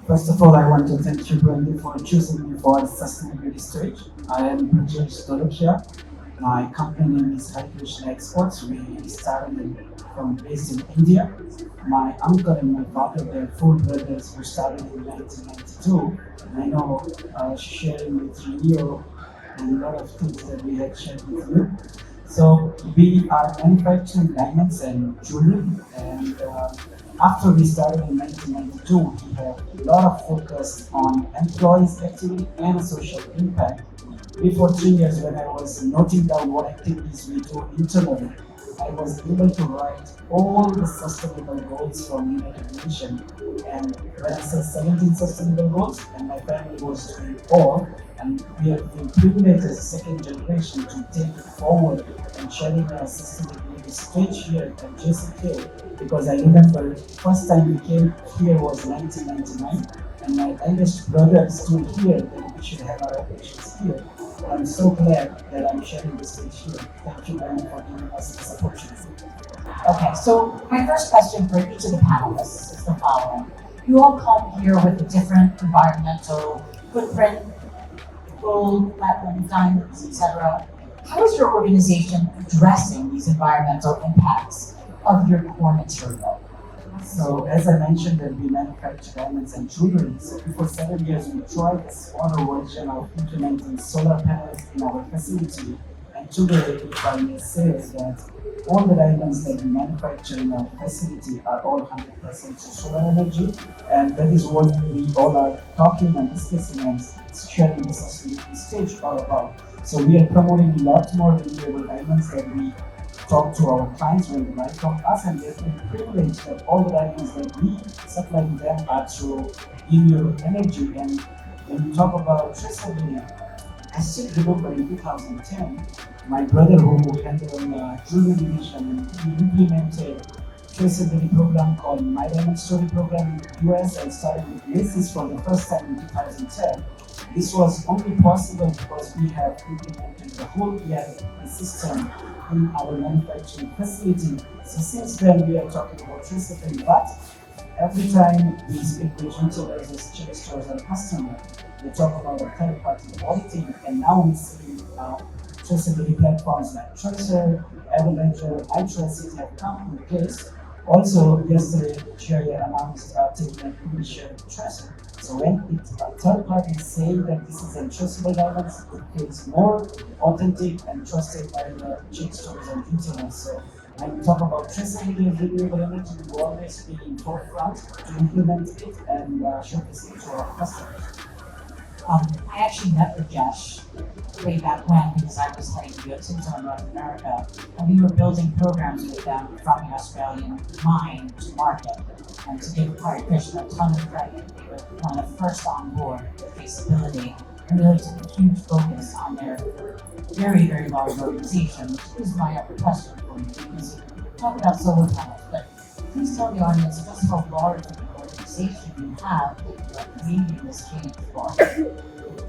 First of all, I want to thank you, Brandy, for choosing me for the sustainability stage. I am Rajesh Tolukia. My company name is Hari Krishna Exports. We started from based in India. My uncle and my father, their four brothers, were started in 1992. And I know sharing with you and a lot of things that we had shared with you. So we are manufacturing diamonds and jewelry, and after we started in 1992, we have a lot of focus on employees' activity and social impact. Before 3 years, when I was noting down what activities we do internally, I was able to write all the sustainable goals from United Nations. And when I say 17 sustainable goals, and my family was doing all, and we have been privileged as a second generation to take it forward and sharing our sustainability stage here at JCK, because I remember first time we came here was 1999, and my eldest brother is still here, then we should have our operations here. I'm so glad that I'm sharing this stage here. Thank you very much for giving us this opportunity. Okay, so my first question for each of the panelists is the following. You all come here with a different environmental footprint, gold, platinum, diamonds, etc. How is your organization addressing these environmental impacts of your core material? So as I mentioned that we manufacture diamonds and jewelry. So before 7 years we tried a smaller version of implementing solar panels in our facility. And today, if I may say that all the diamonds that we manufacture in our facility are all 100% to solar energy, and that is what we all are talking and discussing and sharing the sustainability stage all about. So we are promoting a lot more renewable diamonds that we talk to our clients when they buy from us, and they're privileged that all the diamonds that we supply to them are through renewable energy. And when we talk about traceability, I still remember in 2010, my brother who handled jewelry division, and he implemented traceability program called My Diamond Story program in the US, and started with Macy's for the first time in 2010. This was only possible because we have implemented the whole ERP system in our manufacturing facility. So since then we are talking about traceability, but every time we speak with retailers, chain stores, and customers, they talk about the third-party auditing, and now we see traceability platforms like Tracer, Avalancher, iTracit have come in place. Also, yesterday, GIA announced taking an initiative with Tracer. So when a third party is saying that this is untraceable diamonds, it feels more authentic and trusted by the chain stores and retailers. So when we talk about traceability and renewable energy, we will always be in forefront to implement it and showcase it to our customers. I actually met Rajesh way back when because I was heading Rio Tinto in North America, and we were building programs with them from the Australian mine to market. And to give Hari Krishna a ton of credit, they were one of the first on board with traceability and really took a huge focus on their very, very large organization, which is my other question for you, because you talk about solar panels, but please tell the audience just how large of an organization you have that you are creating this change for.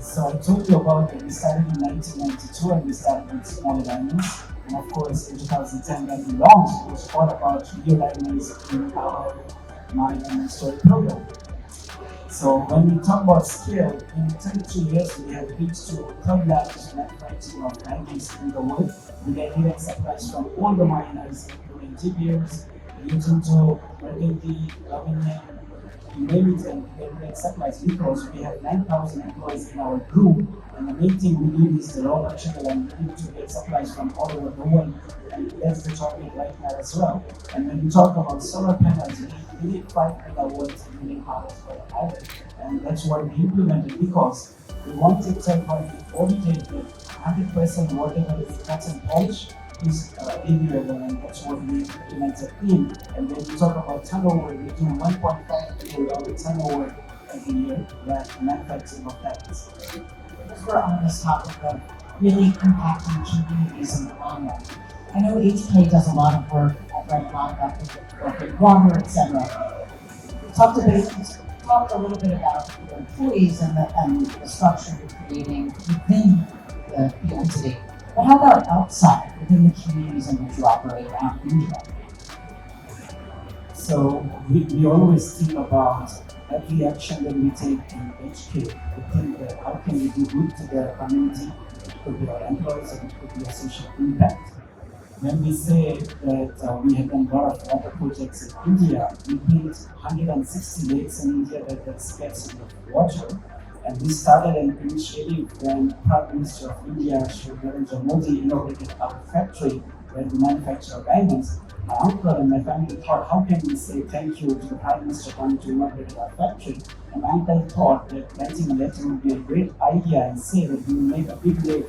So I told you about that we started in 1992 and we started with smaller diamonds. And of course in 2010 when we launched, it was all about real diamonds in our My Diamond Story program. So when we talk about scale, in 32 years we have reached to third largest manufacturing of diamonds in the world. We get direct supplies from all the miners, including GBOs, Rio Tinto, Burgundy, Lavinier, you name it, and we get direct supplies because we have 9,000 employees in our group. And the main thing we need is the raw material, and we need to get supplies from all over the world. And that's the topic right now as well. And when we talk about solar panels, we need 5 megawatts million hours per hour. And that's what we implemented because we wanted third party audited that 100% whatever is cut and polish is renewable, and that's what we implemented in. And when we talk about turnover, we do 1.5 billion turnover every year that manufacturing of diamonds. Because we're on this topic of really impacting communities in the long run. I know HK does a lot of work. I've read a lot about the work with water, etc. Talk a little bit about your employees and the structure you're creating within the entity. But how about outside, within the communities in which you operate around India? So we always think about every action that we take in HK, we think that how can we do good to the community? It could be our employees, or it could be a social impact. When we say that we have done a lot of water projects in India, we built 160 lakes in India that had scarcity of water. And we started an initiative when Prime Minister of India, Shri Narendra Modi, inaugurated our factory where we manufacture diamonds. My uncle and my family thought, how can we say thank you to the Prime Minister coming to inaugurate our factory? And my uncle thought that writing a letter would be a great idea and say that we will make a big lake,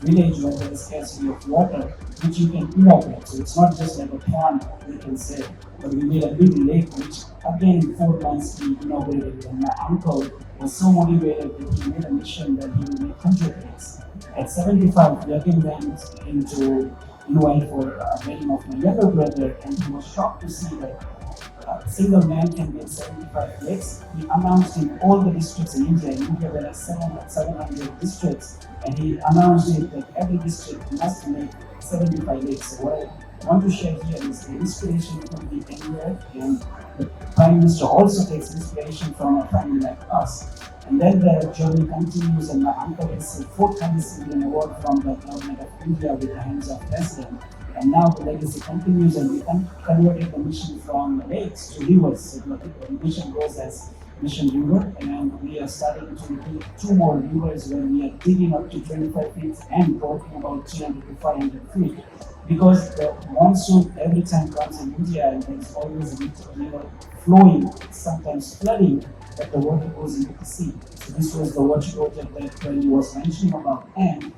village where there is scarcity of water, which you can inaugurate. So it's not just like a pond, we can say, but we made a big lake, which again in 4 months we inaugurated. And my uncle was so motivated that he made a mission that he would make 100 lakes. At 75, we again went into UI for a wedding of my younger brother, and he was shocked to see that a single man can make 75 lakes. He announced in all the districts in India. In India, there are 700 districts, and he announced it that every district must make 75 lakes. So what I want to share here is the inspiration could be anywhere, and the Prime Minister also takes inspiration from a family like us. And then the journey continues, and my uncle received 4th civilian award from the government of India with the hands of president. And now the legacy continues, and we converted the mission from lakes to rivers. So the mission goes as Mission River, and we are starting to build 2 more rivers where we are digging up to 25 feet and working about 300 to 500 feet. Because the monsoon every time comes in India, and there is always a bit of river flowing, sometimes flooding, that the water goes into the sea. So this was the water project that Kelly was mentioning about. And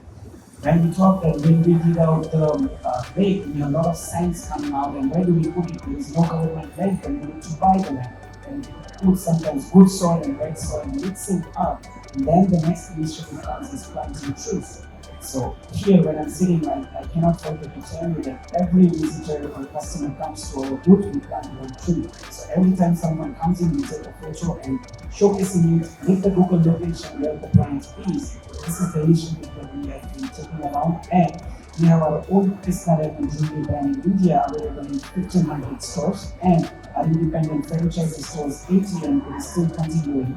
when we talk that when we dig out the lake, we have a lot of science coming out, and where do we put it? There is no government land, and we need to buy the land. And we put sometimes good soil and red soil, mix it up, and then the next initiative comes is planting trees. So here when I'm sitting, I cannot forget to tell you that every visitor or customer comes to our booth, we plant one tree. So every time someone comes in, we take a photo and showcasing it with the Google location where the plant is. This is the initiative that we have been taking around, and we have our own Krishna jewellery brand in India available in 1,500 stores, and our independent franchise stores 80, and it is still continuing.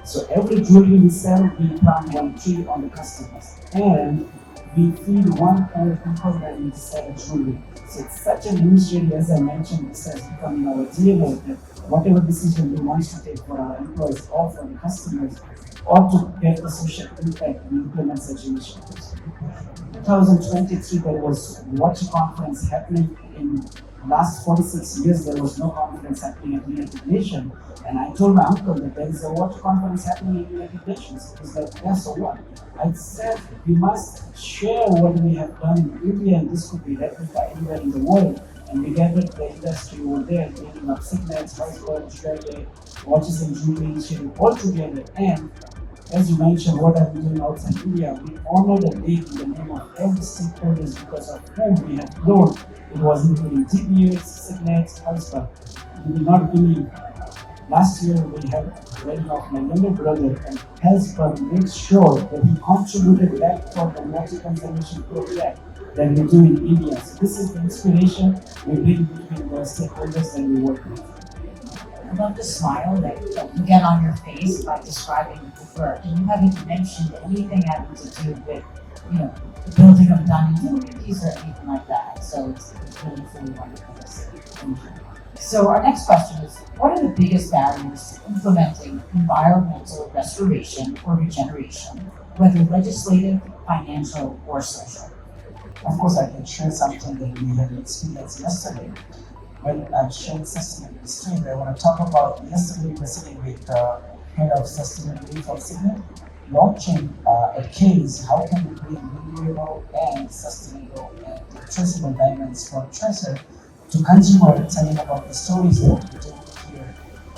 So every jewelry we sell, we plant one tree on the customers, and we feed 100 people when we sell jewelry. So it's such an initiative, as I mentioned, this has become our DNA that whatever decision we want to take for our employees or for the customers, or to get the social impact, we implement such initiatives. 2023, there was Watch conference happening in last 46 years. There was no conference happening at United Nations, and I told my uncle that there is a Watch conference happening in United Nations. He's like, yeah, so what? I said we must share what we have done in India, and this could be replicated anywhere in the world. And we gathered the industry over there, building up signets, households, jewelry, watches and jewelry initiative all together. And as you mentioned, what are we doing outside India? We honor the lake in the name of every stakeholders because of whom we have grown. It was including TBS, signets, household. You will not believe. Last year we had a wedding of my younger brother, and Hellsberg made sure that he contributed back for the water conservation project that we do in India. So this is the inspiration we bring between the stakeholders that we work with. I love the smile that you get on your face by describing the work, and you haven't mentioned anything having to do with, the building of diamond communities or anything like that. So it's really wonderful to see. Thank you. So our next question is, what are the biggest barriers to implementing environmental restoration or regeneration, whether legislative, financial, or social? Of course, I can share something that we had experienced yesterday. When I'm sharing sustainability stream, I want to talk about yesterday we were sitting with the head of sustainability from Sydney, launching a case, how can we bring renewable and sustainable and traceable diamonds from treasure to consumer, telling about the stories that we do here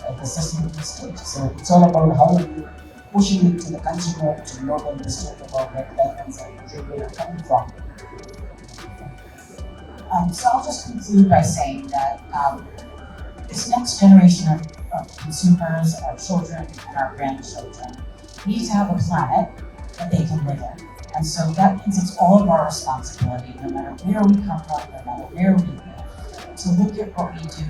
at the sustainability stage. So it's all about how we pushing it to the consumer to know them the story about where diamonds and jewelry are coming from. So I'll just conclude by saying that this next generation of consumers, our children and our grandchildren, need to have a planet that they can live in. And so that means it's all of our responsibility, no matter where we come from, no matter where we live, to look at what we do,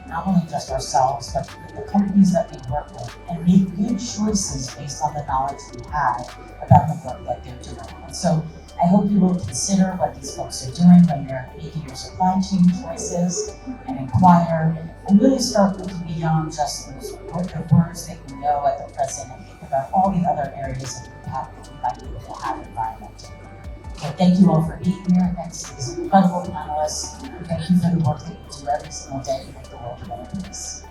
not only just ourselves, but the companies that we work with, and make good choices based on the knowledge we have about the work that they're doing. And so I hope you will consider what these folks are doing when you're making your supply chain choices and inquire and really start looking beyond just the words that you know at the present and think about all the other areas of impact that you might be able to have environmentally. So thank you all for being here. Thanks to these incredible panelists. Thank you for the work that you do every single day to make the world a better place.